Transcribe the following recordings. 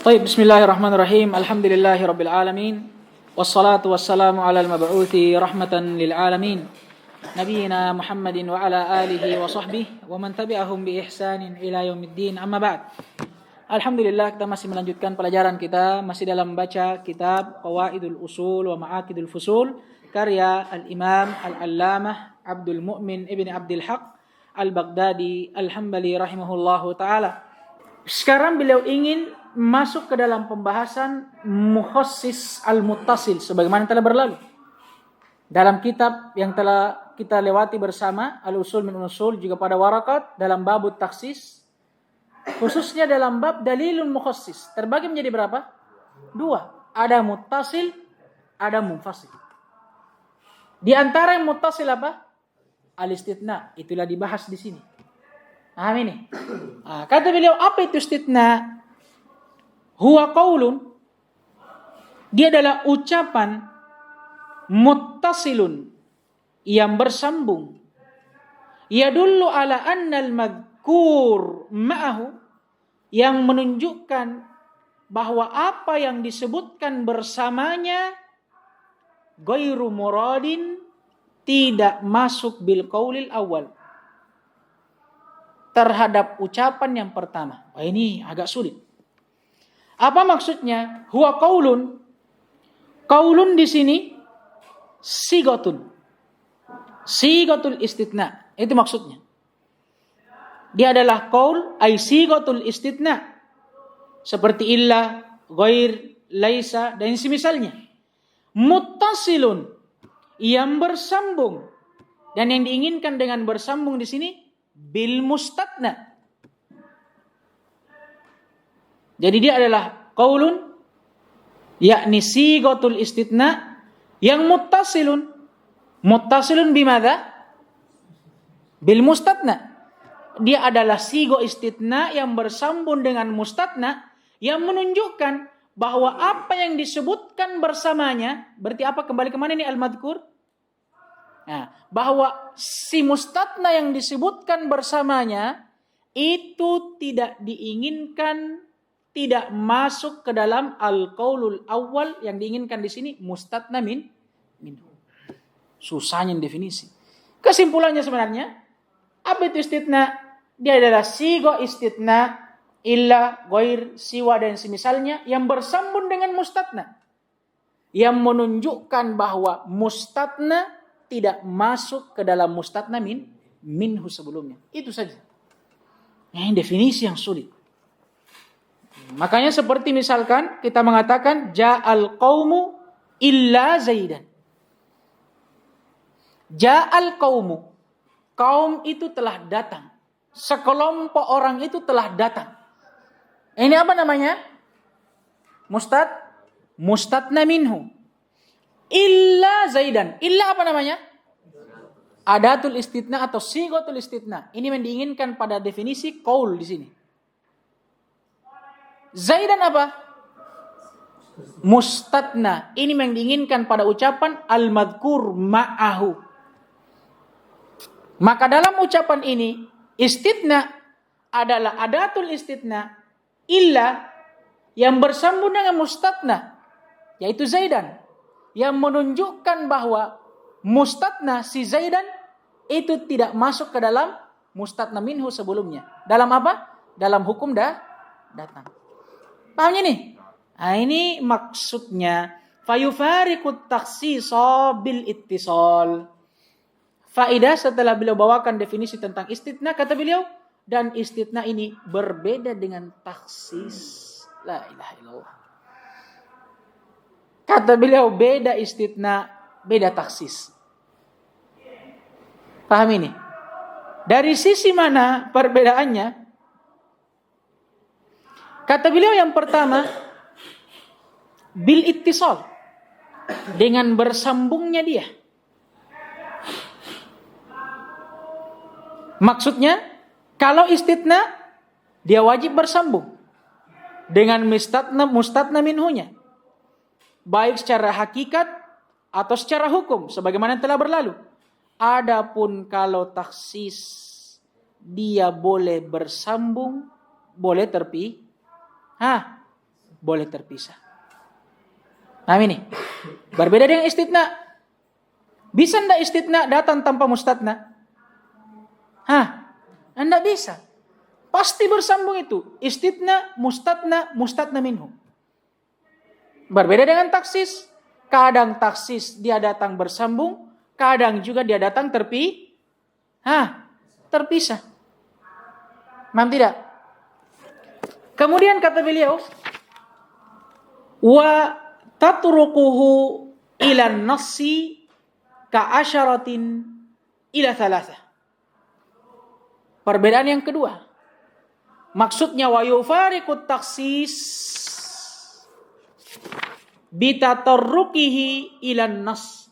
طيب بسم الله الرحمن الرحيم الحمد لله رب العالمين والصلاة والسلام على المبعوث رحمة للعالمين نبينا محمد وعلى آله وصحبه ومن تبعهم بإحسان إلى يوم الدين أما بعد. Alhamdulillah, kita masih melanjutkan pelajaran kita, masih dalam baca kitab Qawaidul Usul wa Ma'aqidul Fusul karya Al-Imam Al-Allamah Abdul Mu'min Ibn Abdul Haq Al-Baghdadi Al-Hambali rahimahullahu ta'ala. Sekarang beliau ingin masuk ke dalam pembahasan mukhassis al-muttasil sebagaimana telah berlalu dalam kitab yang telah kita lewati bersama Al-Usul min Usul, juga pada warakat dalam babut taksis, khususnya dalam bab dalilun mukhassis terbagi menjadi berapa? Dua. Ada muttasil, ada munfasil. Di antara yang muttasil apa? Al-istitna. Itulah dibahas di sini. Paham ini? Kata beliau, apa itu istitna? Huwa qaulun. Dia adalah ucapan muttasilun yang bersambung. Yadullu ala annal madhkur ma'ahu, yang menunjukkan bahwa apa yang disebutkan bersamanya ghairu muradin, tidak masuk bil qaulil awal, terhadap ucapan yang pertama. Ini agak sulit. Apa maksudnya? Huwa qaulun. Qaulun di sini sigatun. Sigatul istitna. Itu maksudnya. Dia adalah qaul ay sigatul istitna. Seperti illa, ghair, laisa dan semisalnya. Muttasilun, yang bersambung. Dan yang diinginkan dengan bersambung di sini bil mustatna. Jadi dia adalah qaulun, yakni sigatul istitna yang muttasilun. Muttasilun bimadha? Bil mustatna. Dia adalah sigo istitna yang bersambung dengan mustatna, yang menunjukkan bahwa apa yang disebutkan bersamanya, berarti apa? Kembali kemana ini al-madhkur? Nah, bahwa si mustatna yang disebutkan bersamanya itu tidak diinginkan, tidak masuk ke dalam al-qaulul awal. Yang diinginkan di sini mustatna minhu. Susahnya definisi. Kesimpulannya sebenarnya, apa itu istitna? Dia adalah sigo istitna, illa, ghair, siwa dan semisalnya yang bersambung dengan mustatna, yang menunjukkan bahwa mustatna tidak masuk ke dalam mustatna minhu sebelumnya. Itu saja. Ini definisi yang sulit. Makanya seperti misalkan kita mengatakan ja'al qaumu illa zaidan. Ja'al qaumu. Kaum itu telah datang. Sekelompok orang itu telah datang. Ini apa namanya? Mustatna minhu. Illa zaidan. Illa apa namanya? Adatul istitna atau sigatul istitna. Ini yang diinginkan pada definisi qaul di sini. Zaidan apa? Mustatna. Ini yang diinginkan pada ucapan al-madhkur ma'ahu. Maka dalam ucapan ini istitna adalah adatul istitna illa yang bersambung dengan mustatna, yaitu zaidan, yang menunjukkan bahwa mustatna si zaidan itu tidak masuk ke dalam mustatna minhu sebelumnya. Dalam apa? Dalam hukum datang. Paham ini? Nah, ini maksudnya fayufariqut takhsisa bil ittisal. Faidah setelah beliau bawakan definisi tentang istitna, kata beliau, dan istitna ini berbeda dengan taksis. La ilaha illallah. Kata beliau, beda istitna, beda taksis. Paham ini? Dari sisi mana perbedaannya? Kata beliau yang pertama, bil ittisal, dengan bersambungnya dia. Maksudnya, kalau istitna, dia wajib bersambung dengan mustatna minhunya. Baik secara hakikat atau secara hukum, sebagaimana telah berlalu. Adapun kalau taksis, dia boleh bersambung, boleh boleh terpisah. Paham ini? Berbeda dengan istitna. Bisa ndak istitna datang tanpa mustatna? Ndak bisa. Pasti bersambung itu. Istitna, mustatna minhu. Berbeda dengan taksis. Kadang taksis dia datang bersambung, kadang juga dia datang terpisah. Paham tidak? Kemudian kata beliau, wa tatrukuhu ila nassi ka asyaratin ila thalathah. Perbedaan yang kedua. Maksudnya wa yufariqut taksis bitatarrukihi ilan nas.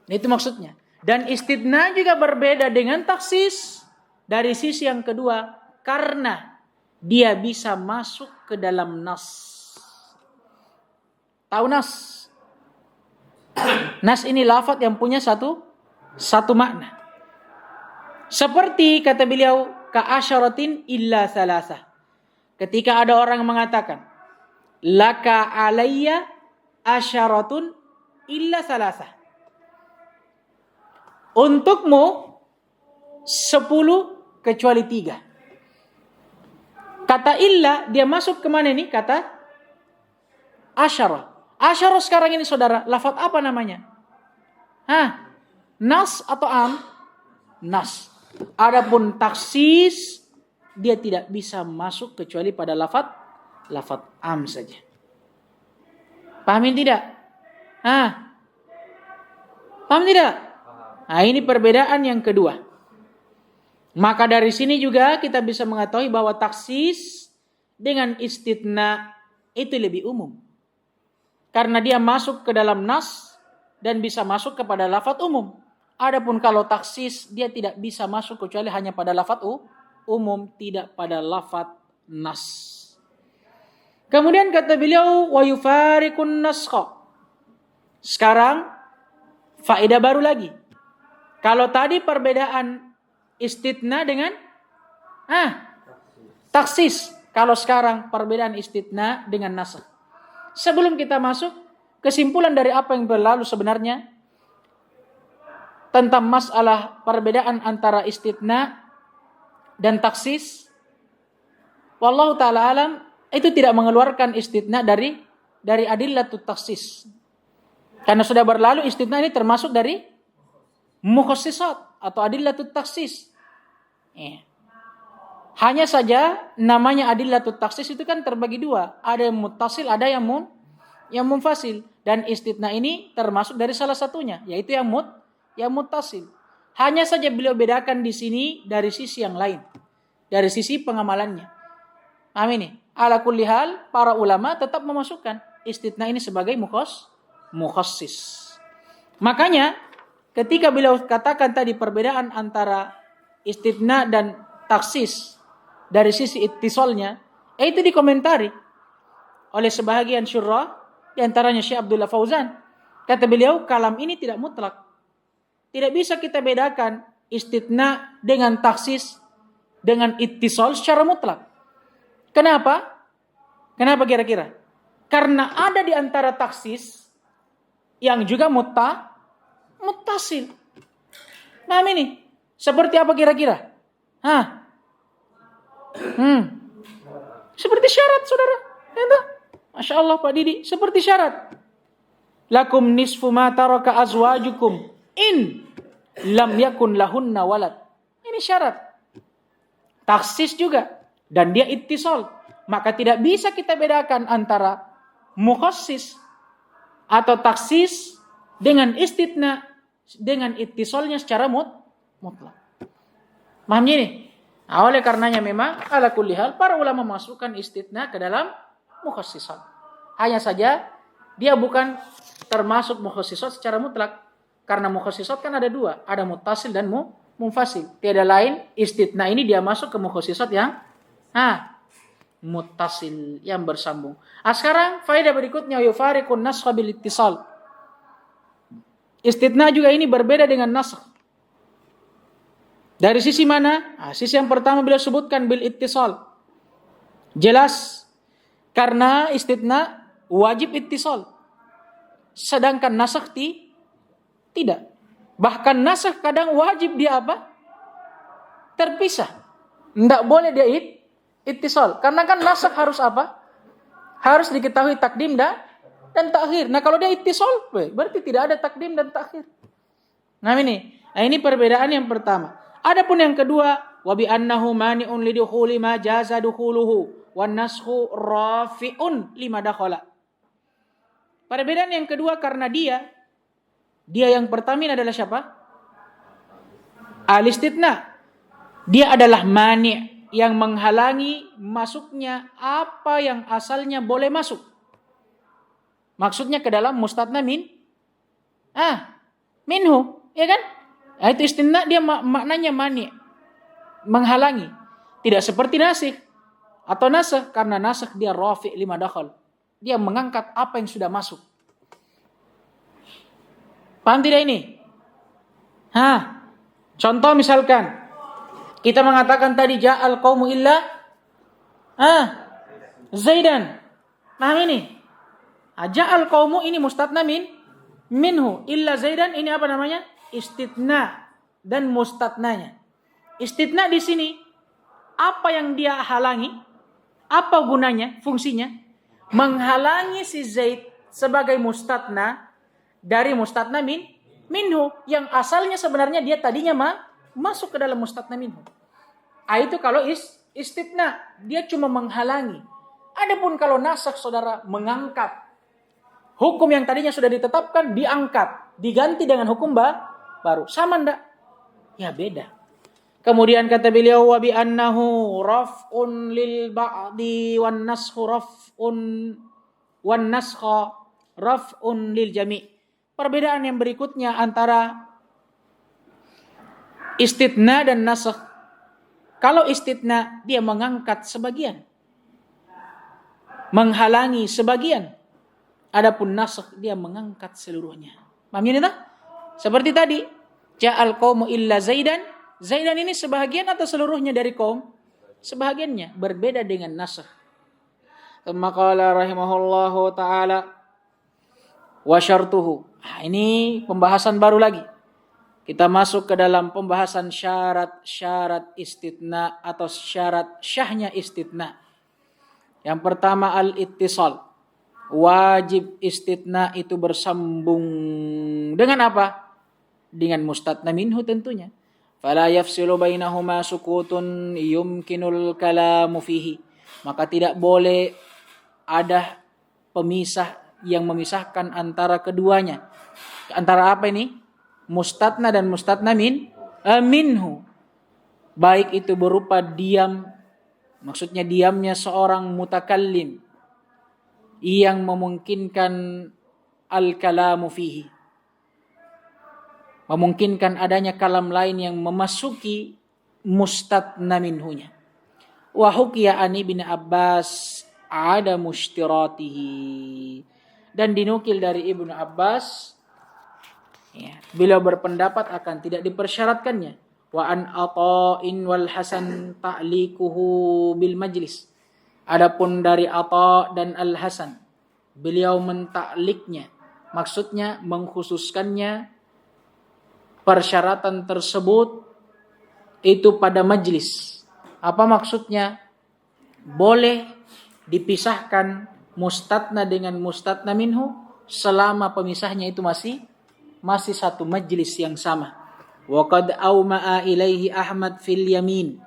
Itu maksudnya. Dan istitna juga berbeda dengan taksis dari sisi yang kedua karena dia bisa masuk ke dalam nas. Tahu nas? Nas ini lafaz yang punya satu makna. Seperti kata beliau ka asyaratin illa thalathah. Ketika ada orang mengatakan laka alayya asyaratun illa thalathah. Untukmu 10 kecuali 3. Kata illa dia masuk ke mana ini? Kata asyara. Asyara sekarang ini saudara, lafaz apa namanya? Nas atau am? Nas. Adapun taksis dia tidak bisa masuk kecuali pada lafaz am saja. Pahamin tidak? Paham tidak? Nah, ini perbedaan yang kedua. Maka dari sini juga kita bisa mengetahui bahwa taksis dengan istitna itu lebih umum. Karena dia masuk ke dalam nas dan bisa masuk kepada lafaz umum. Adapun kalau taksis dia tidak bisa masuk kecuali hanya pada lafaz umum, tidak pada lafaz nas. Kemudian kata beliau wa yufariqun naskha. Sekarang faedah baru lagi. Kalau tadi perbedaan istitna dengan taksis. Kalau sekarang perbedaan istitna dengan nasakh. Sebelum kita masuk kesimpulan dari apa yang berlalu sebenarnya tentang masalah perbedaan antara istitna dan taksis. Wallahu ta'ala alam, itu tidak mengeluarkan istitna dari adillatut taksis. Karena sudah berlalu istitna ini termasuk dari mukhassisat atau adillatut taksis. Hanya saja namanya adillatut taksis itu kan terbagi dua. Ada yang muttasil, ada yang munfasil. Dan istitna ini termasuk dari salah satunya, yaitu yang muttasil. Hanya saja beliau bedakan di sini dari sisi yang lain. Dari sisi pengamalannya. Amin. Ala kulli hal, para ulama tetap memasukkan istitna ini sebagai mukhassis. Makanya ketika beliau katakan tadi perbedaan antara istitna dan taksis dari sisi ittisalnya, itu dikomentari oleh sebahagian syurrah, di antaranya Syekh Abdullah Fauzan. Kata beliau, kalam ini tidak mutlak. Tidak bisa kita bedakan istitna dengan taksis dengan ittisal secara mutlak. Kenapa? Kenapa kira-kira? Karena ada di antara taksis yang juga muttasil. Nah ini seperti apa kira-kira? Seperti syarat, saudara. Masya Allah Pak Didi, seperti syarat. Lakum nisfu ma taraka azwajukum in lam yakun lahunna walad. Ini syarat. Taksis juga dan dia ittisal. Maka tidak bisa kita bedakan antara mukhassis atau taksis dengan istitna dengan ittisalnya secara mutlak. Paham ini? Nah, oleh karenanya memang ala kulli hal para ulama masukkan istitna ke dalam mukhassisat. Hanya saja dia bukan termasuk mukhassisat secara mutlak. Karena mukhassisat kan ada dua, ada muttasil dan munfasil. Tiada lain istitna ini dia masuk ke mukhassisat yang muttasil, yang bersambung. Sekarang faedah berikutnya yufariqun naskha bil ittisal. Istitna juga ini berbeda dengan nasakh. Dari sisi mana? Sisi yang pertama beliau sebutkan bil ittisal. Jelas Karena istitna wajib ittisal. Sedangkan nasakh tidak. Bahkan nasakh kadang wajib dia apa? Terpisah. Tidak boleh dia ittisal. Karena kan nasakh harus apa? Harus diketahui takdim dan takhir. Nah kalau dia ittisal, berarti tidak ada takdim dan takhir. Nah ini perbedaan yang pertama. Adapun yang kedua, wa bi annahu mani'un lidukhuli ma jaza dukhuluhu wan nasxu rafi'un lima dakhala. Perbedaan yang kedua karena dia yang pertama ini adalah siapa? Al-istitna. Dia adalah mani' yang menghalangi masuknya apa yang asalnya boleh masuk. Maksudnya ke dalam mustatna minhu, ya kan? Itu istitna dia maknanya mani', menghalangi. Tidak seperti nasikh atau nasakh, karena nasakh dia rafi' lima dakhal. Dia mengangkat apa yang sudah masuk. Paham tidak ini? Contoh misalkan kita mengatakan tadi ja'al qaumu illa Zaidan. Paham ini? Ja'al qaumu ini mustatna minhu, illa Zaidan ini apa namanya? Istitna dan mustatnanya. Istitna di sini apa yang dia halangi? Apa gunanya? Fungsinya menghalangi si Zaid sebagai mustatna dari mustatna minhu yang asalnya sebenarnya dia tadinya masuk ke dalam mustatna minhu. Itu kalau istitna dia cuma menghalangi. Adapun kalau nasakh saudara mengangkat hukum yang tadinya sudah ditetapkan, diangkat, diganti dengan hukum baru. Sama enggak? Ya beda. Kemudian kata beliau wa bi annahu raf'un lil ba'di wan naskhu raf'un lil jami'. Perbedaan yang berikutnya antara istitna dan nasakh. Kalau istitna dia mengangkat sebagian, menghalangi sebagian. Adapun nasakh dia mengangkat seluruhnya. Paham ini tak? Seperti tadi, ja'al qaumu illa Zaidan. Zaidan ini sebahagian atau seluruhnya dari kaum? Sebahagiannya. Berbeda dengan nasakh. Tsumma qala rahimahullahu ta'ala wa syartuhu. Ini pembahasan baru lagi. Kita masuk ke dalam pembahasan syarat-syarat istitna atau syarat syahnya istitna. Yang pertama al-ittisal. Wajib istitna itu bersambung dengan apa? Dengan mustatna minhu tentunya. Fala yafsilu bainahuma sukutun yumkinul kalamu fihi. Maka tidak boleh ada pemisah yang memisahkan antara keduanya. Antara apa ini? Mustatna dan mustatna minhu. Baik itu berupa diam, maksudnya diamnya seorang mutakallim yang memungkinkan al-kalamu fihi, memungkinkan adanya kalam lain yang memasuki mustatna minhunya. Wa hukiya ani bin Abbas ada mushtiratihi. Dan dinukil dari Ibnu Abbas, beliau berpendapat akan tidak dipersyaratkannya. Wa an Ata'in wal Hasan ta'liquhu bil majlis. Adapun dari Ata' dan Al Hasan, beliau mentakliknya, maksudnya mengkhususkannya persyaratan tersebut itu pada majlis. Apa maksudnya? Boleh dipisahkan mustatna dengan mustatna minhu selama pemisahnya itu masih satu majlis yang sama. Wa qad auma'a ilaihi Ahmad fil yamin.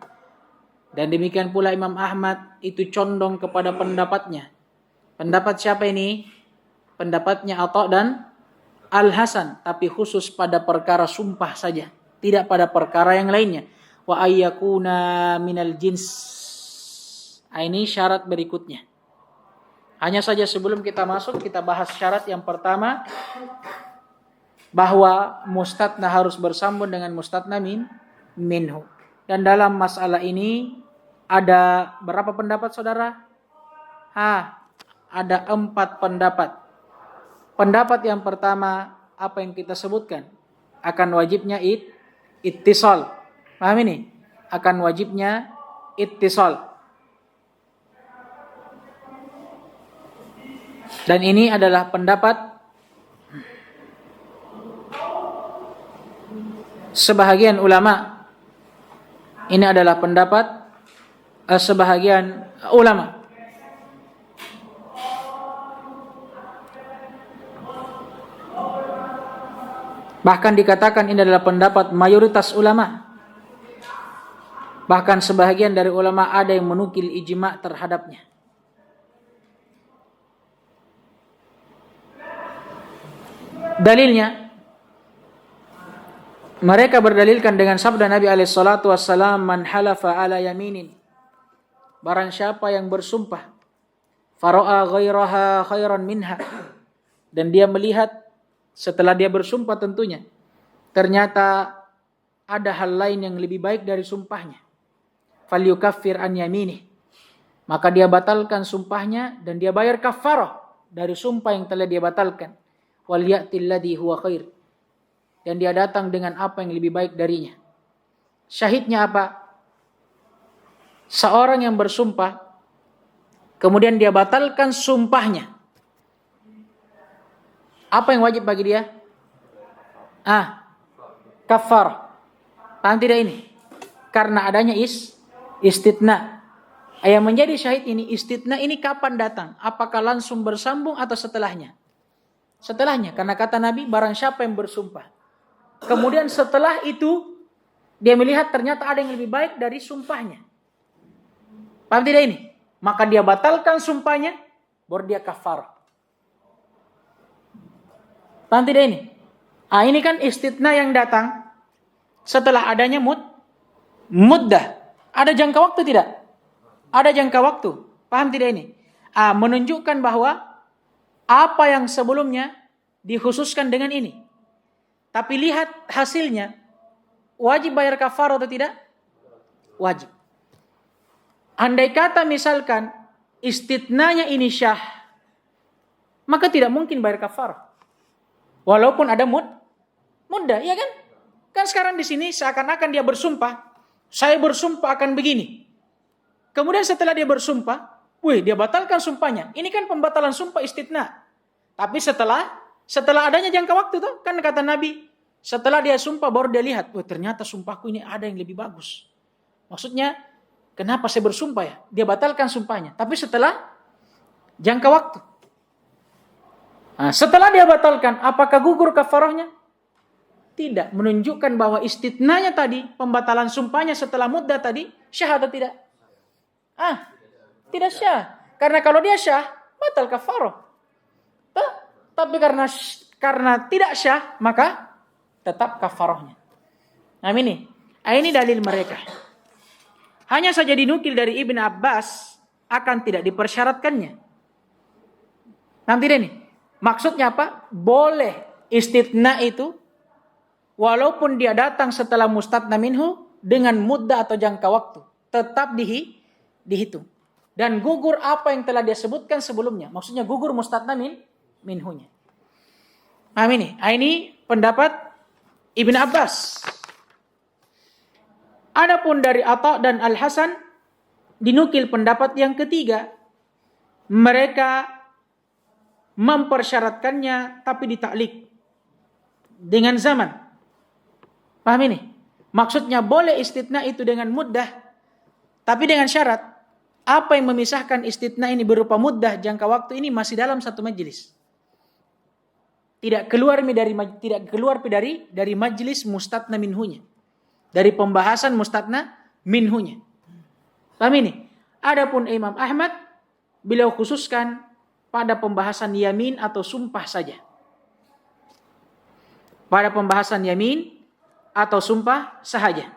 Dan demikian pula Imam Ahmad itu condong kepada pendapatnya. Pendapat siapa ini? Pendapatnya Atha dan Al Hasan, tapi khusus pada perkara sumpah saja, tidak pada perkara yang lainnya. Wa ayyakuna minal jins. Ini syarat berikutnya. Hanya saja sebelum kita masuk, kita bahas syarat yang pertama, bahwa mustatna harus bersambung dengan mustatna minhu. Dan dalam masalah ini ada berapa pendapat saudara? Ada 4 pendapat. Pendapat yang pertama, apa yang kita sebutkan, akan wajibnya ittisal. Paham ini? Akan wajibnya ittisal. Dan ini adalah pendapat sebahagian ulama. Ini adalah pendapat sebahagian ulama. Bahkan dikatakan ini adalah pendapat mayoritas ulama. Bahkan sebahagian dari ulama ada yang menukil ijma' terhadapnya. Dalilnya, mereka berdalilkan dengan sabda Nabi SAW, "Man halafa ala yaminin." Barang siapa yang bersumpah, fara'a ghairaha khairan minha, dan dia melihat setelah dia bersumpah tentunya, ternyata ada hal lain yang lebih baik dari sumpahnya. Falyukaffir an yaminih. Maka dia batalkan sumpahnya dan dia bayar kafarah dari sumpah yang telah dia batalkan. Wal ya'til ladzi huwa khair. Dan dia datang dengan apa yang lebih baik darinya. Syahidnya apa? Seorang yang bersumpah kemudian dia batalkan sumpahnya. Apa yang wajib bagi dia? Kafar. Paham tidak ini? Karena adanya istitna. Yang menjadi syahid ini, istitna ini kapan datang? Apakah langsung bersambung atau setelahnya? Setelahnya, karena kata Nabi, barang siapa yang bersumpah. Kemudian setelah itu, dia melihat ternyata ada yang lebih baik dari sumpahnya. Paham tidak ini? Maka dia batalkan sumpahnya, baru dia kafar. Paham tidak ini? Ini kan istitna yang datang setelah adanya muddah. Ada jangka waktu tidak? Ada jangka waktu. Paham tidak ini? Menunjukkan bahwa apa yang sebelumnya dikhususkan dengan ini. Tapi lihat hasilnya. Wajib bayar kafar atau tidak? Wajib. Andai kata misalkan istitnanya ini syah, maka tidak mungkin bayar kafar. Walaupun ada muddah, ya kan? Kan sekarang di sini seakan-akan dia bersumpah, saya bersumpah akan begini. Kemudian setelah dia bersumpah, dia batalkan sumpahnya. Ini kan pembatalan sumpah istitna. Tapi setelah adanya jangka waktu tuh, kan kata Nabi, setelah dia sumpah baru dia lihat, ternyata sumpahku ini ada yang lebih bagus. Maksudnya, kenapa saya bersumpah ya? Dia batalkan sumpahnya. Tapi setelah jangka waktu. Setelah dia batalkan, apakah gugur kafarahnya? Tidak. Menunjukkan bahwa istitnanya tadi, pembatalan sumpahnya setelah muddah tadi, syah atau tidak? Tidak syah. Karena kalau dia syah, batal kafarah. Tapi karena tidak syah, maka tetap kafarahnya. Ini dalil mereka. Hanya saja dinukil dari Ibn Abbas, akan tidak dipersyaratkannya. Nanti deh nih. Maksudnya apa? Boleh istitna itu walaupun dia datang setelah mustatna minhu dengan muddah atau jangka waktu, tetap dihitung. Dan gugur apa yang telah dia sebutkan sebelumnya. Maksudnya gugur mustatna minhunya. Ini pendapat Ibn Abbas. Adapun dari Atha dan Al-Hasan dinukil pendapat yang ketiga. Mereka mempersyaratkannya tapi ditaklik dengan zaman. Paham ini? Maksudnya boleh istitna itu dengan muddah tapi dengan syarat apa yang memisahkan istitna ini berupa muddah jangka waktu ini masih dalam satu majelis. Tidak keluar dari majelis mustatna minhunya. Dari pembahasan mustatna minhunya. Paham ini? Adapun Imam Ahmad beliau khususkan pada pembahasan yamin atau sumpah saja. Pada pembahasan yamin atau sumpah sahaja.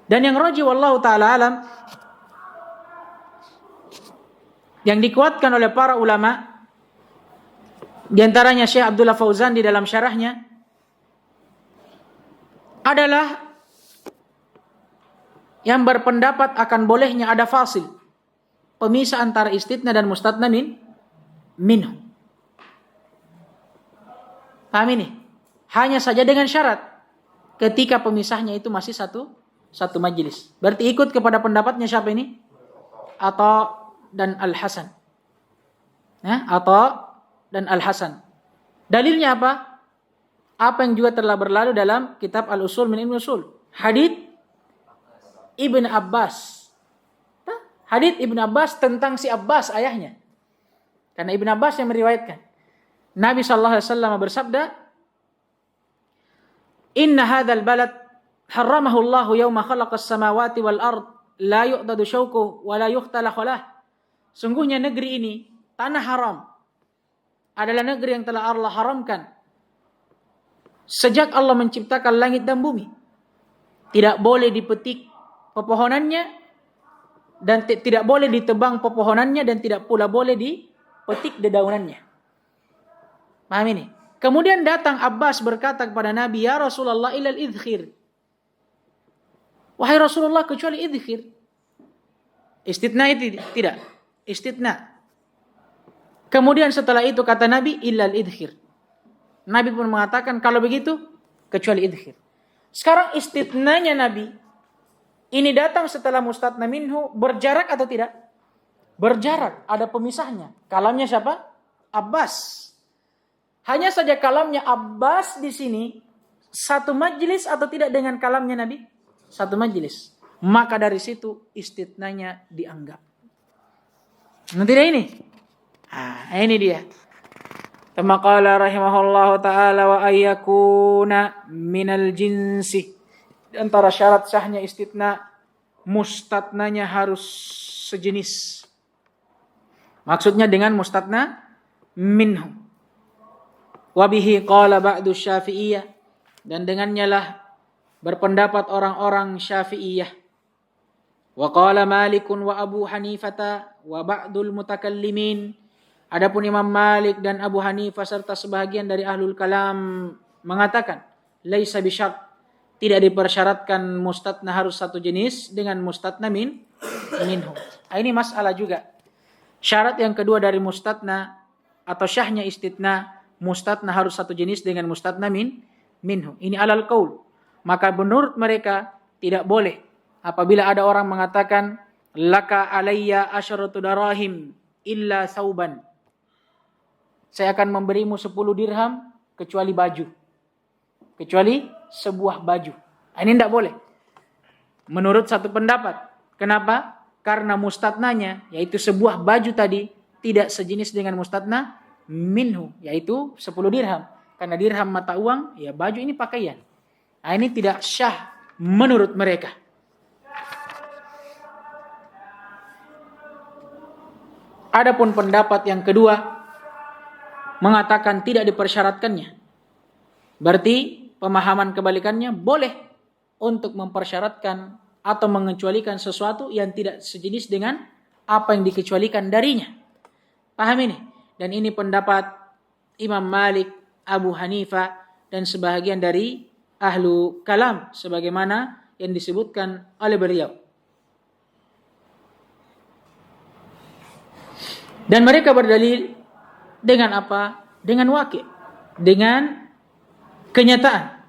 Dan yang rajih wallahu ta'ala alam, yang dikuatkan oleh para ulama, di antaranya Syekh Abdullah Fauzan di dalam syarahnya, adalah yang berpendapat akan bolehnya ada fasil, pemisah antara istitna dan mustatna minhu. Paham ini? Hanya saja dengan syarat ketika pemisahnya itu masih satu majelis. Berarti ikut kepada pendapatnya siapa ini? Atha dan Al-Hasan. Atha dan Al-Hasan. Dalilnya apa? Apa yang juga telah berlalu dalam kitab Al-Usul min Ilmi Usul. Hadits Ibn Abbas. Hadits Ibn Abbas tentang si Abbas ayahnya. Karena Ibn Abbas yang meriwayatkan. Nabi SAW bersabda, "Inna hadzal balad harramahu Allah yauma khalaqas samawati wal ard la yu'dadu syauquhu wa la yukhtalaq lah." Sungguhnya negeri ini, tanah haram, adalah negeri yang telah Allah haramkan sejak Allah menciptakan langit dan bumi. Tidak boleh dipetik pepohonannya dan tidak boleh ditebang pepohonannya dan tidak pula boleh dipetik dedaunannya. Paham ini? Kemudian datang Abbas berkata kepada Nabi, "Ya Rasulullah, ilal idkhir." Wahai Rasulullah, kecuali idkhir. Istitna itu tidak. Istitna. Kemudian setelah itu kata Nabi, illal idkhir. Nabi pun mengatakan, kalau begitu, kecuali idkhir. Sekarang istitnanya Nabi, ini datang setelah mustatna minhu, berjarak atau tidak? Berjarak, ada pemisahnya. Kalamnya siapa? Abbas. Hanya saja kalamnya Abbas di sini, satu majlis atau tidak dengan kalamnya Nabi? Satu majlis. Maka dari situ istitnanya dianggap. Nanti dah ini. Ini dia. Kama qala rahimahullahu ta'ala wa ayyakuna minal jinsi. Di antara syarat sahnya istitna, mustatnanya harus sejenis. Maksudnya dengan mustatna minhu. Wa bihi qala ba'du Syafi'iyah, dan dengannya lah berpendapat orang-orang Syafi'iyah. Wa qala Malikun wa Abu Hanifata wa ba'dul mutakallimin. Adapun Imam Malik dan Abu Hanifah serta sebahagian dari ahlul kalam mengatakan, laisa bisyart, tidak dipersyaratkan mustatna harus satu jenis dengan mustatna minhu. Ini masalah juga. Syarat yang kedua dari mustatna atau syahnya istitna, mustatna harus satu jenis dengan mustatna minhu. Ini alal qaul. Maka menurut mereka tidak boleh apabila ada orang mengatakan laka alayya asyaratu darahim illa sauban. Saya akan memberimu 10 dirham kecuali baju. Kecuali sebuah baju. Ini tidak boleh. Menurut satu pendapat. Kenapa? Karena mustatnanya, yaitu sebuah baju tadi, tidak sejenis dengan mustatna minhu, yaitu 10 dirham. Karena dirham mata uang, ya baju ini pakaian. Ini tidak syah menurut mereka. Adapun pendapat yang kedua mengatakan tidak dipersyaratkannya. Berarti pemahaman kebalikannya boleh untuk mempersyaratkan atau mengecualikan sesuatu yang tidak sejenis dengan apa yang dikecualikan darinya. Paham ini? Dan ini pendapat Imam Malik, Abu Hanifah, dan sebahagian dari ahlu kalam sebagaimana yang disebutkan oleh beliau. Dan mereka berdalil dengan apa? Dengan waqi', dengan kenyataan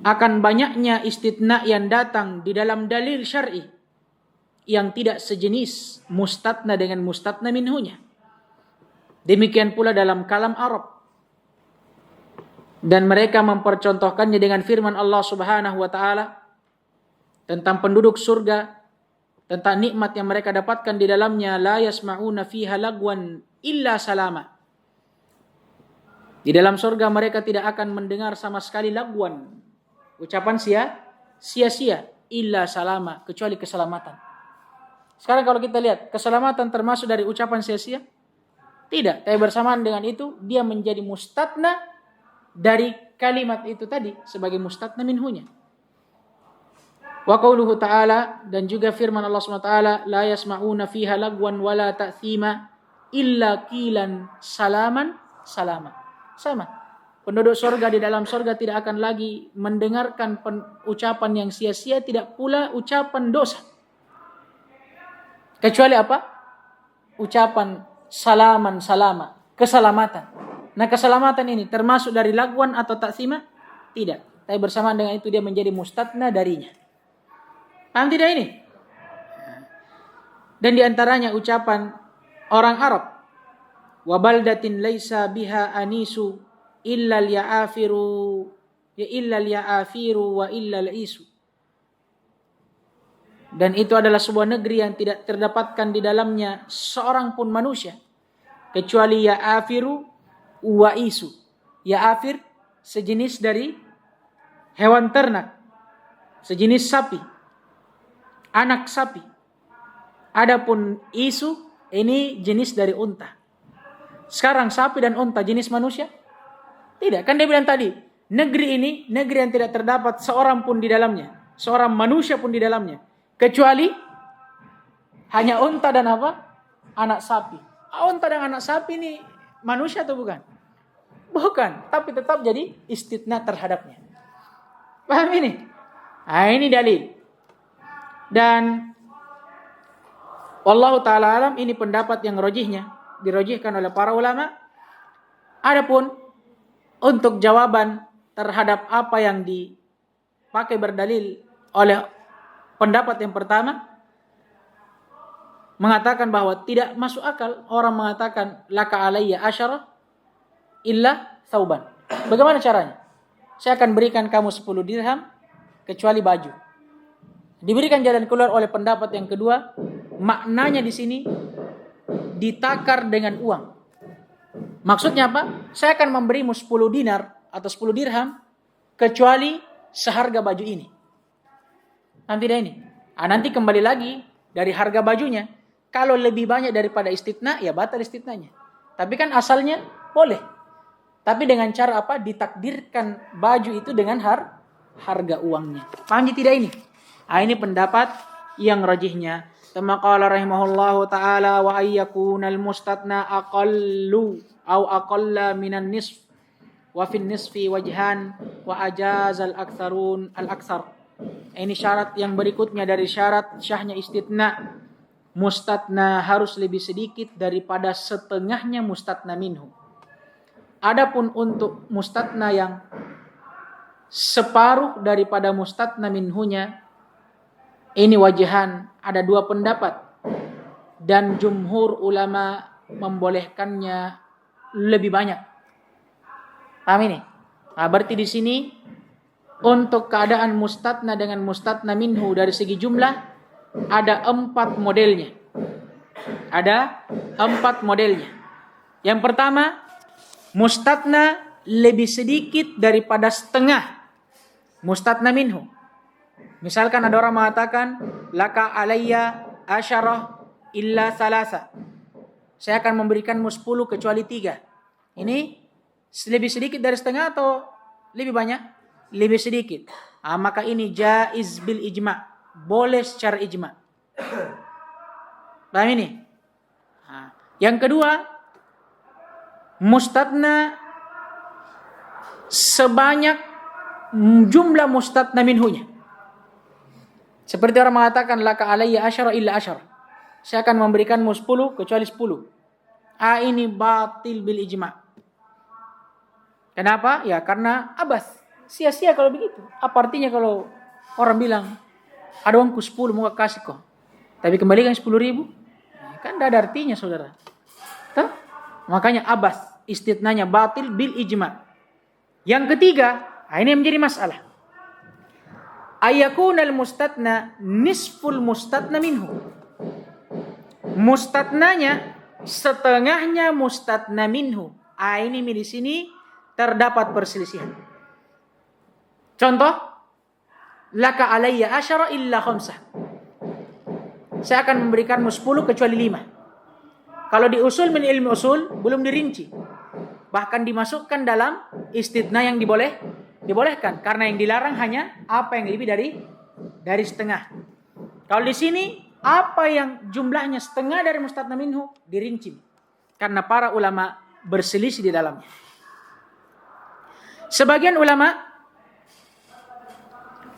akan banyaknya istitna yang datang di dalam dalil syar'i yang tidak sejenis mustatna dengan mustatna minhunya. Demikian pula dalam kalam Arab. Dan mereka mempercontohkannya dengan firman Allah Subhanahu wa taala tentang penduduk surga, tentang nikmat yang mereka dapatkan di dalamnya, la yasma'una fiha lagwan illa salama. Di dalam surga mereka tidak akan mendengar sama sekali lagwan, ucapan sia-sia, illa salama, kecuali keselamatan. Sekarang kalau kita lihat, keselamatan termasuk dari ucapan sia-sia? Tidak, tapi bersamaan dengan itu dia menjadi mustatna dari kalimat itu tadi sebagai mustatna minhunya. Wa qauluhu ta'ala, dan juga firman Allah SWT, la yasma'una fiha lagwan wala ta'thima illa qilan salaman salama. Sama. Penduduk surga di dalam surga tidak akan lagi mendengarkan ucapan yang sia-sia, tidak pula ucapan dosa. Kecuali apa? Ucapan salaman salama, keselamatan. Nah, keselamatan ini termasuk dari lagwan atau ta'thima? Tidak. Tapi bersamaan dengan itu dia menjadi mustatna darinya. Paham tidak ini? Dan diantaranya ucapan orang Arab wa baldatin laisa biha anisu illa al-ya'afiru wa illa al-isu. Dan itu adalah sebuah negeri yang tidak terdapatkan di dalamnya seorang pun manusia kecuali ya'afiru wa isu. Ya'afir sejenis dari hewan ternak, sejenis sapi, anak sapi. Adapun isu ini jenis dari unta. Sekarang sapi dan unta jenis manusia? Tidak, kan dia bilang tadi, negeri ini negeri yang tidak terdapat seorang pun di dalamnya, seorang manusia pun di dalamnya, kecuali hanya unta dan apa? Anak sapi. Unta dan anak sapi ini manusia atau bukan? Bukan, tapi tetap jadi istitna terhadapnya. Paham ini? Nah, ini dalil. Dan wallahu ta'ala alam, ini pendapat yang dirojihkan oleh para ulama. Adapun untuk jawaban terhadap apa yang dipakai berdalil oleh pendapat yang pertama, mengatakan bahwa tidak masuk akal orang mengatakan laka alayya asyara illa thauban. Bagaimana caranya? Saya akan berikan kamu 10 dirham kecuali baju. Diberikan jalan keluar oleh pendapat yang kedua, maknanya di sini ditakar dengan uang. Maksudnya apa? Saya akan memberimu 10 dinar atau 10 dirham kecuali seharga baju ini. Nanti dah ini. Nanti kembali lagi dari harga bajunya. Kalau lebih banyak daripada istitna, ya batal istitnanya. Tapi kan asalnya boleh. Tapi dengan cara apa? Ditakdirkan baju itu dengan harga uangnya. Paham tidak ini? Ini pendapat yang rajihnya. Kama qala rahimahullahu ta'ala wa ayyakunal mustatna aqallu au aqalla minan nisf wa fin nisfi wajhan wa ajazal aktsarun al-aktsar. Ini syarat yang berikutnya dari syarat syahnya istitna. Mustatna harus lebih sedikit daripada setengahnya mustatna minhu. Adapun untuk mustatna yang separuh daripada mustatna minhunya, ini wajhan, ada 2 pendapat. Dan jumhur ulama membolehkannya lebih banyak. Paham ini? Berarti di sini untuk keadaan mustatna dengan mustatna minhu dari segi jumlah ada 4 modelnya. Ada 4 modelnya. Yang pertama, mustatna lebih sedikit daripada setengah mustatna minhu. Misalkan ada orang mengatakan laka alayya asyarah illa thalasa. Saya akan memberikanmu 10 kecuali 3. Ini lebih sedikit dari setengah atau lebih banyak? Lebih sedikit. Maka ini jaiz bil ijma'. Boleh secara ijma'. Paham ini? Yang kedua, mustatna sebanyak jumlah mustatna minhunya. Seperti orang mengatakan laka alayya asyara illa asyara. Saya akan memberikanmu 10 kecuali 10. Ini batil bil ijma'. Kenapa? Ya karena abas. Sia-sia kalau begitu. Apa artinya kalau orang bilang ada uangku 10 mau kasih kok, tapi kembalikan 10.000, kan tidak ada artinya saudara. Tuh? Makanya abas, istitnanya batil bil ijma'. Yang ketiga, ini yang menjadi masalah. Ayakunal mustatna nisful mustatna minhu. Mustatnanya setengahnya mustatna minhu. Ini di sini terdapat perselisihan. Contoh, laka alayya asyara illa khamsah. Saya akan memberikanmu 10 kecuali 5. Kalau di usul min ilmi usul belum dirinci. Bahkan dimasukkan dalam istitna yang dibolehkan. Karena yang dilarang hanya apa yang lebih dari setengah. Kalau di sini apa yang jumlahnya setengah dari mustatna minhu dirinci. Karena para ulama berselisih di dalamnya. Sebagian ulama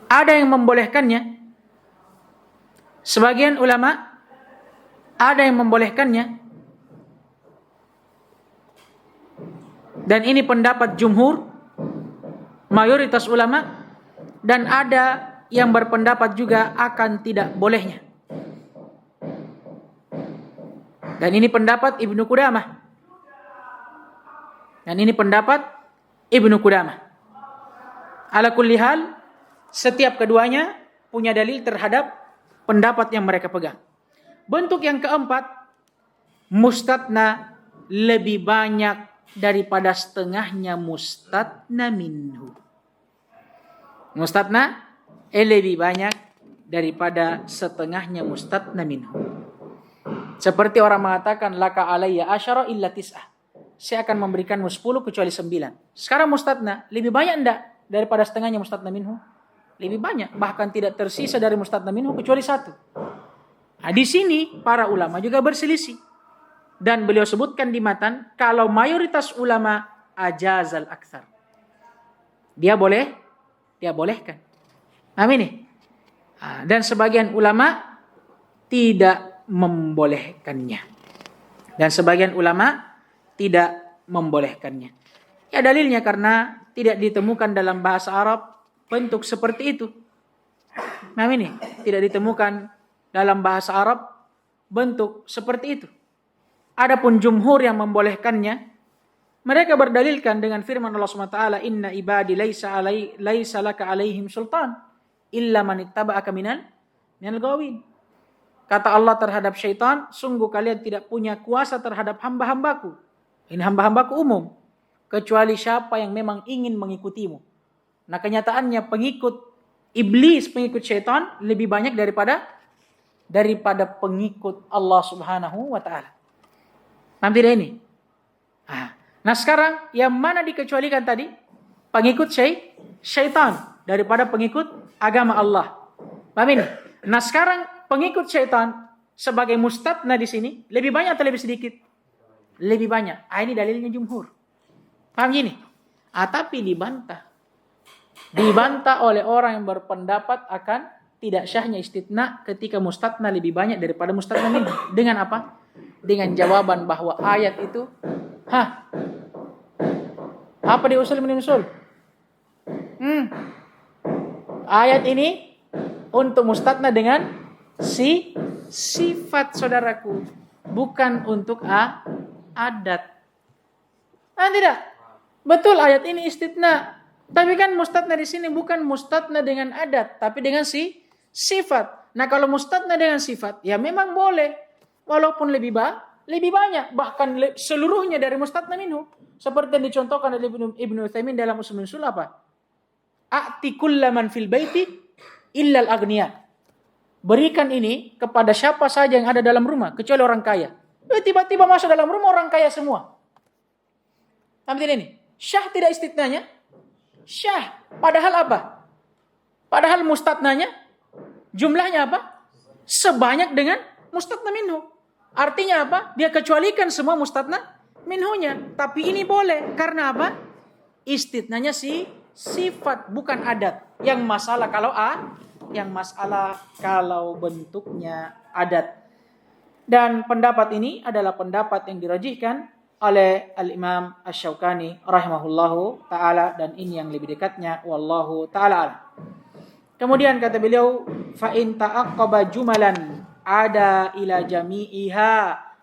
ada yang membolehkannya. Sebagian ulama ada yang membolehkannya. Dan ini pendapat jumhur, mayoritas ulama. Dan ada yang berpendapat juga akan tidak bolehnya. Dan ini pendapat Ibnu Qudamah. Dan ini pendapat Ibnu Qudamah. Ala kulli hal, setiap keduanya punya dalil terhadap pendapat yang mereka pegang. Bentuk yang keempat, mustatna lebih banyak daripada setengahnya mustatna minhu. Mustatna lebih banyak daripada setengahnya mustatna minhu. Seperti orang mengatakan laka alayya asyara illa tis'ah. Saya akan memberikanmu 10 kecuali 9. Sekarang mustatna lebih banyak enggak daripada setengahnya mustatna minhu? Lebih banyak, bahkan tidak tersisa dari mustatna minhu kecuali 1. Nah, di sini para ulama juga berselisih. Dan beliau sebutkan di matan, kalau mayoritas ulama ajazal aktsar. Dia bolehkan. Amin. Dan sebagian ulama tidak membolehkannya. Dan sebagian ulama tidak membolehkannya. Ya dalilnya karena tidak ditemukan dalam bahasa Arab bentuk seperti itu. Amin. Tidak ditemukan dalam bahasa Arab bentuk seperti itu. Adapun jumhur yang membolehkannya, mereka berdalilkan dengan firman Allah SWT, Inna ibadi laisa laka alaihim sultan illa man ittaba'aka minal ghawin. Kata Allah terhadap syaitan, sungguh kalian tidak punya kuasa terhadap hamba-hambaku. Ini hamba-hambaku umum, kecuali siapa yang memang ingin mengikutimu. Nah, kenyataannya pengikut iblis, pengikut syaitan lebih banyak daripada pengikut Allah Subhanahu wa taala. Paham tidak ini? Nah, sekarang yang mana dikecualikan tadi? Pengikut syaitan daripada pengikut agama Allah. Paham ini? Nah, sekarang pengikut syaitan sebagai mustatna di sini lebih banyak atau lebih sedikit? Lebih banyak. Ini dalilnya jumhur. Paham gini? Tapi dibantah oleh orang yang berpendapat akan tidak syahnya istitna ketika mustatna lebih banyak daripada mustatna minhu. Dengan apa? Dengan jawaban bahwa ayat itu apa di usul min usul? Ayat ini untuk mustatna dengan sifat, saudaraku, bukan untuk adat. Tidak. Betul ayat ini istitna. Tapi kan mustatna di sini bukan mustatna dengan adat, tapi dengan sifat. Nah, kalau mustatna dengan sifat, ya memang boleh. Walaupun lebih banyak, bahkan seluruhnya dari mustatna minhu. Seperti yang dicontohkan oleh Ibnu Utsaimin dalam Ushul Usul apa? A'ti kullaman fil baiti illa al-aghniya. Berikan ini kepada siapa saja yang ada dalam rumah, kecuali orang kaya. Tiba-tiba masuk dalam rumah orang kaya semua. Tampil ini. Syah tidak istitnanya? Syah. Padahal apa? Padahal mustatnanya jumlahnya apa? Sebanyak dengan mustatna minhu. Artinya apa? Dia kecualikan semua mustatna minhunya. Tapi ini boleh. Karena apa? Istitnanya sifat, bukan adat. Yang masalah kalau bentuknya adat. Dan pendapat ini adalah pendapat yang dirajihkan oleh Al-Imam Asy-Syaukani rahimahullahu ta'ala. Dan ini yang lebih dekatnya. Wallahu ta'ala alam. Kemudian kata beliau, فَإِنْ تَأَقَّبَ jumalan ada ila jami'iha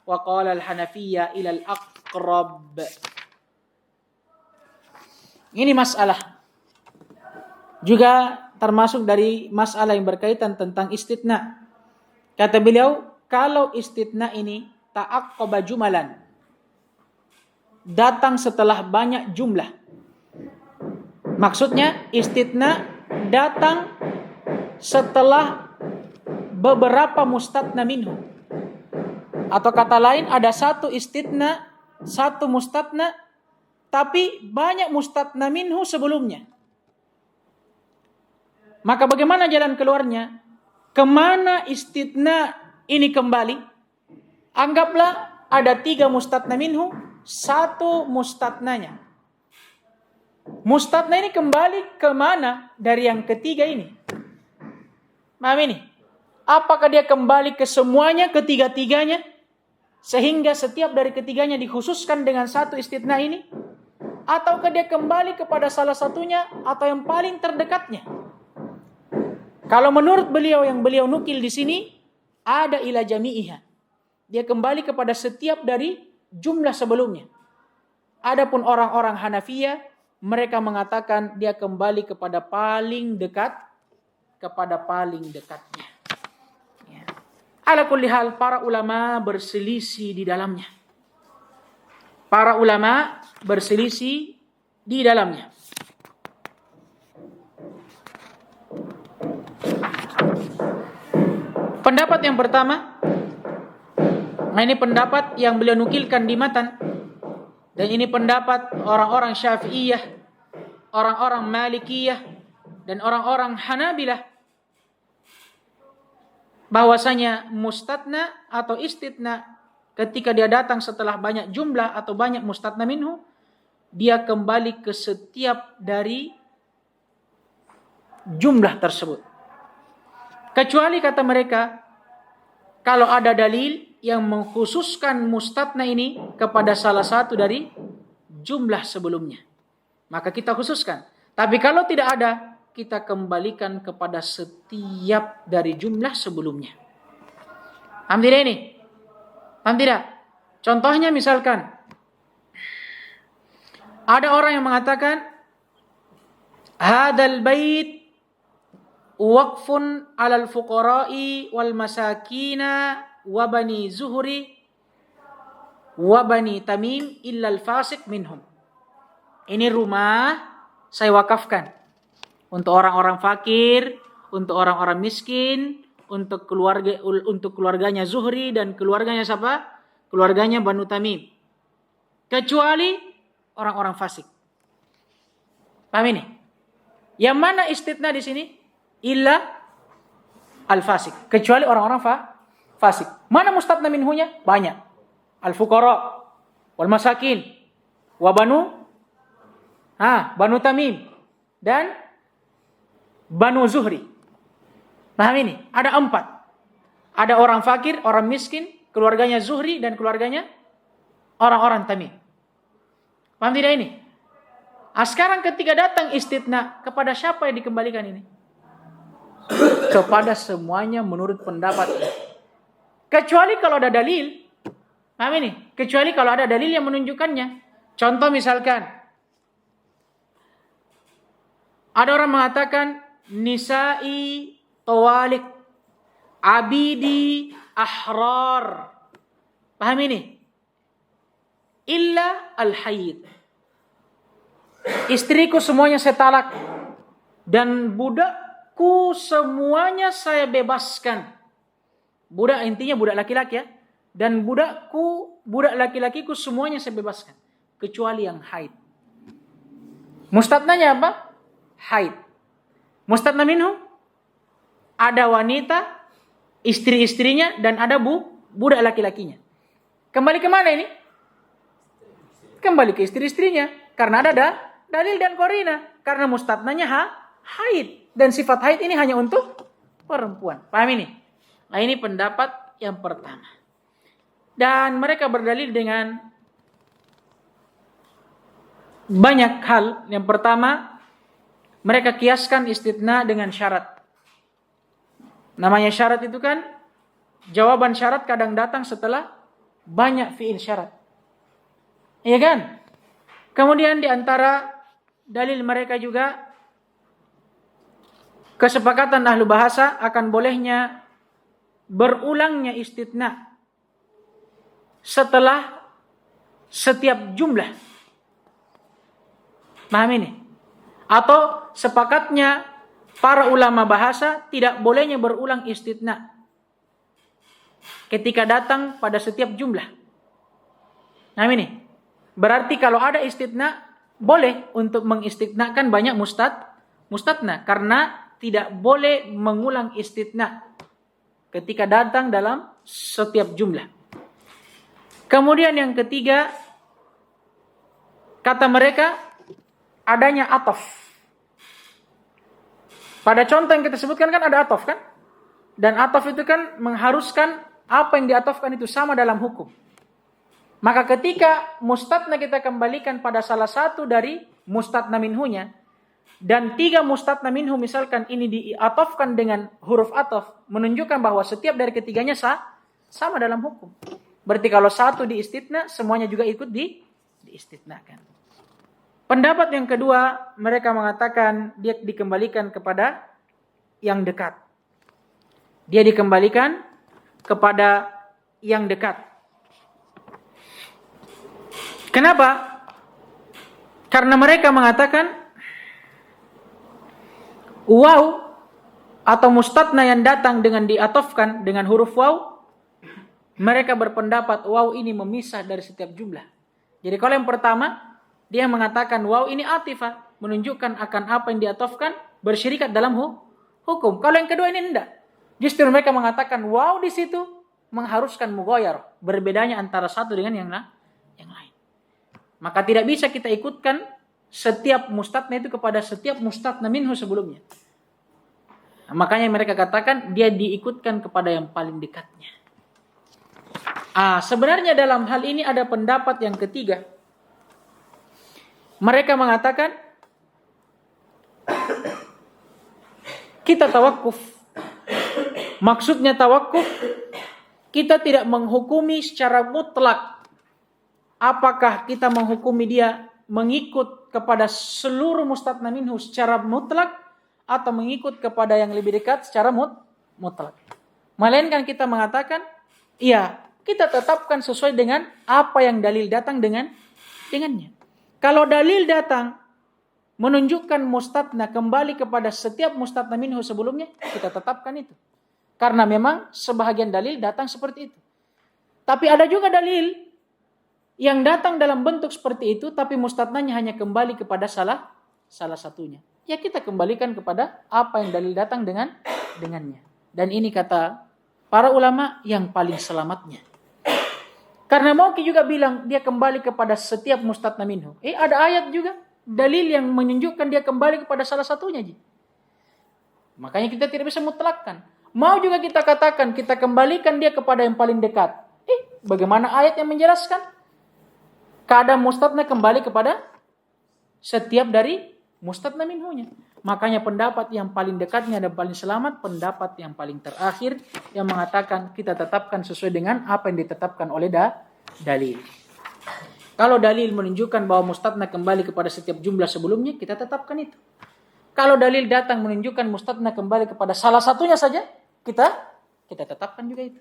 wa qala al-Hanafiyyah ila al-aqrab. Ini masalah juga termasuk dari masalah yang berkaitan tentang istitna. Kata beliau, kalau istitna ini ta'aqqaba jumalan, datang setelah banyak jumlah. Maksudnya istitna datang setelah beberapa mustatna minhu. Atau kata lain, ada satu istitna, satu mustatna, tapi banyak mustatna minhu sebelumnya. Maka bagaimana jalan keluarnya? Kemana istitna ini kembali? Anggaplah ada 3 mustatna minhu, 1 mustatnanya. Mustatna ini kembali kemana dari yang ketiga ini? Paham ini? Apakah dia kembali ke semuanya, ketiga-tiganya? Sehingga setiap dari ketiganya dikhususkan dengan satu istitna ini? Ataukah dia kembali kepada salah satunya atau yang paling terdekatnya? Kalau menurut beliau yang beliau nukil di sini, ada ila jami'iha. Dia kembali kepada setiap dari jumlah sebelumnya. Adapun orang-orang Hanafiyah, mereka mengatakan dia kembali kepada paling dekat, kepada paling dekatnya. Ya. Ala kulli hal, para ulama berselisih di dalamnya. Para ulama berselisih di dalamnya. Pendapat yang pertama, nah ini pendapat yang beliau nukilkan di matan, dan ini pendapat orang-orang Syafi'iyah, orang-orang Malikiyah, dan orang-orang Hanabilah, bahwasanya mustatna atau istitna ketika dia datang setelah banyak jumlah atau banyak mustatna minhu, dia kembali ke setiap dari jumlah tersebut. Kecuali kata mereka, kalau ada dalil yang mengkhususkan mustatna ini kepada salah satu dari jumlah sebelumnya, maka kita khususkan. Tapi kalau tidak ada, kita kembalikan kepada setiap dari jumlah sebelumnya. Paham tidak ini? Paham tidak? Contohnya misalkan, ada orang yang mengatakan, hadal bait waqfun alal fuqara'i wal masakina wa bani zuhri wa bani tamim illal fasik minhum. Ini rumah saya wakafkan untuk orang-orang fakir, untuk orang-orang miskin, untuk keluarganya Zuhri dan keluarganya siapa? Keluarganya Banu Tamim. Kecuali orang-orang fasik. Paham ini? Yang mana istitna di sini? Illa al-fasik. Kecuali orang-orang fasik. Mana mustatna minhunya? Banyak. Al-fuqara wal masakin wa Banu Tamim dan Banu Zuhri. Paham ini? Ada 4. Ada orang fakir, orang miskin, keluarganya Zuhri dan keluarganya orang-orang Tamim. Paham tidak ini? Sekarang ketika datang istitna, kepada siapa yang dikembalikan ini? Kepada semuanya menurut pendapat ini. Kecuali kalau ada dalil. Paham ini? Kecuali kalau ada dalil yang menunjukkannya. Contoh misalkan, ada orang mengatakan nisa'i tawalik, abidi ahrar. Paham ini? Illa al-hayyid. Istriku semuanya saya talak dan budakku semuanya saya bebaskan. Budak intinya budak laki-laki ya. Dan budak laki-lakiku semuanya saya bebaskan kecuali yang haid. Mustatnanya apa? Haid. Mustatna minhu, ada wanita, istri-istrinya, dan ada budak laki-lakinya. Kembali ke mana ini? Kembali ke istri-istrinya. Karena ada dalil dan korina. Karena mustatnanya haid. Dan sifat haid ini hanya untuk perempuan. Paham ini? Nah ini pendapat yang pertama. Dan mereka berdalil dengan banyak hal. Yang pertama, mereka kiaskan istitna dengan syarat. Namanya syarat itu kan, jawaban syarat kadang datang setelah banyak fiil syarat. Iya kan? Kemudian di antara dalil mereka juga kesepakatan ahlu bahasa akan bolehnya berulangnya istitna setelah setiap jumlah. Paham ini? Atau sepakatnya para ulama bahasa tidak bolehnya berulang istitna ketika datang pada setiap jumlah. Nah ini berarti kalau ada istitna boleh untuk mengistitnakan banyak mustatna karena tidak boleh mengulang istitna ketika datang dalam setiap jumlah. Kemudian yang ketiga, kata mereka adanya ataf. Pada contoh yang kita sebutkan kan ada ataf kan? Dan ataf itu kan mengharuskan apa yang diatafkan itu sama dalam hukum. Maka ketika mustatna kita kembalikan pada salah satu dari mustatna minhunya, dan 3 mustatna minhu misalkan ini diatafkan dengan huruf ataf, menunjukkan bahwa setiap dari ketiganya sama dalam hukum. Berarti kalau satu diistitna, semuanya juga ikut diistitnakan. Pendapat yang kedua, mereka mengatakan dia dikembalikan kepada yang dekat. Dia dikembalikan kepada yang dekat. Kenapa? Karena mereka mengatakan waw atau mustatna yang datang dengan diatofkan dengan huruf waw, mereka berpendapat waw ini memisah dari setiap jumlah. Jadi kalau yang pertama, dia mengatakan waw ini atifah, menunjukkan akan apa yang diatofkan, bersyirikat dalam hukum. Kalau yang kedua ini tidak. Justru mereka mengatakan waw di situ mengharuskan mughayyar, berbedanya antara satu dengan yang lain. Maka tidak bisa kita ikutkan setiap mustatna itu kepada setiap mustatna minhu sebelumnya. Nah, makanya mereka katakan dia diikutkan kepada yang paling dekatnya. Sebenarnya dalam hal ini ada pendapat yang ketiga. Mereka mengatakan kita tawakuf. Maksudnya tawakuf, kita tidak menghukumi secara mutlak. Apakah kita menghukumi dia mengikut kepada seluruh mustatna minhu secara mutlak atau mengikut kepada yang lebih dekat secara mutlak. Melainkan kita mengatakan, iya, kita tetapkan sesuai dengan apa yang dalil datang dengannya. Kalau dalil datang menunjukkan mustatna kembali kepada setiap mustatna minhu sebelumnya, kita tetapkan itu. Karena memang sebahagian dalil datang seperti itu. Tapi ada juga dalil yang datang dalam bentuk seperti itu, tapi mustatnanya hanya kembali kepada salah satunya. Ya kita kembalikan kepada apa yang dalil datang dengannya. Dan ini kata para ulama yang paling selamatnya. Karena Mauki juga bilang dia kembali kepada setiap mustatna minhu. Ada ayat juga, dalil yang menunjukkan dia kembali kepada salah satunya. Makanya kita tidak bisa mutlakkan. Mau juga kita katakan, kita kembalikan dia kepada yang paling dekat. Bagaimana ayat yang menjelaskan? Keadaan mustatna kembali kepada setiap dari mustatna minhunya. Makanya pendapat yang paling dekatnya dan paling selamat, pendapat yang paling terakhir yang mengatakan kita tetapkan sesuai dengan apa yang ditetapkan oleh dalil. Kalau dalil menunjukkan bahwa mustatna kembali kepada setiap jumlah sebelumnya, kita tetapkan itu. Kalau dalil datang menunjukkan mustatna kembali kepada salah satunya saja, kita tetapkan juga itu.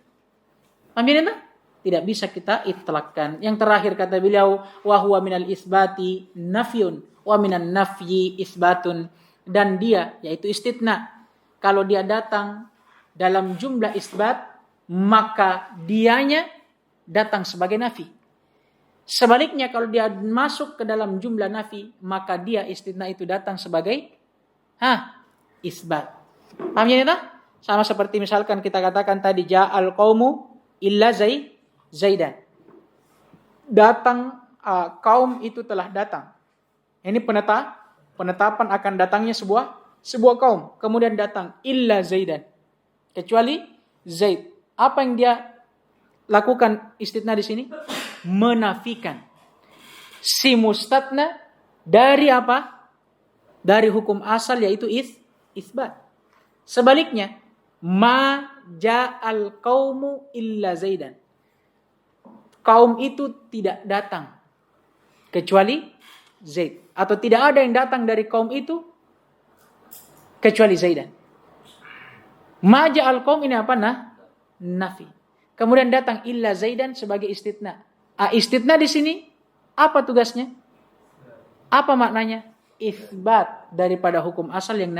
Amin itu? Tidak bisa kita itlakkan. Yang terakhir kata beliau, wa huwa minal isbati nafyun wa minan nafyi isbatun. Dan dia, yaitu istitna, kalau dia datang dalam jumlah isbat, maka dianya datang sebagai nafi. Sebaliknya kalau dia masuk ke dalam jumlah nafi, maka dia istitna itu datang sebagai isbat. Paham ya? Sama seperti misalkan kita katakan tadi ja'al qaumu illa zaidan. Datang kaum itu telah datang. Ini penetapan akan datangnya sebuah kaum. Kemudian datang illa zaidan. Kecuali Zaid. Apa yang dia lakukan istitna di sini? Menafikan si mustatna dari apa? Dari hukum asal yaitu isbat. Sebaliknya, ma ja'al qaumu illa zaidan. Kaum itu tidak datang kecuali Zaid. Atau tidak ada yang datang dari kaum itu kecuali Zaidan. Ma ja'al qaum ini apa? Nafi. Kemudian datang illa Zaidan sebagai istitna. Istitna di sini apa tugasnya? Apa maknanya? Itsbat daripada hukum asal yang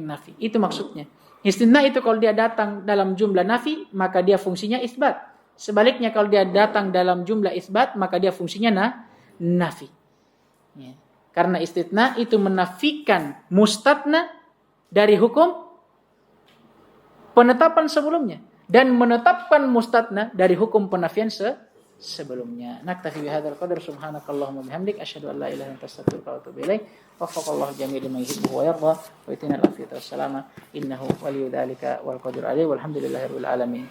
nafi. Itu maksudnya. Istitna itu kalau dia datang dalam jumlah nafi, maka dia fungsinya itsbat. Sebaliknya kalau dia datang dalam jumlah itsbat, maka dia fungsinya nafi. Ya. Karena istitna itu menafikan mustatna dari hukum penetapan sebelumnya dan menetapkan mustatna dari hukum penafian sebelumnya. Naktafi bihadzal qadar, subhanakallahumma bihamdik asyhadu an la ilaha illa anta astaghfiruka wa atubu ilaik. Waffaqallahu jami'a lima yuhibbu wa yarda wa itina al-afiyata wassalama innahu waliyyu dzalika wal qadir alaihi walhamdulillahirabbil alamin.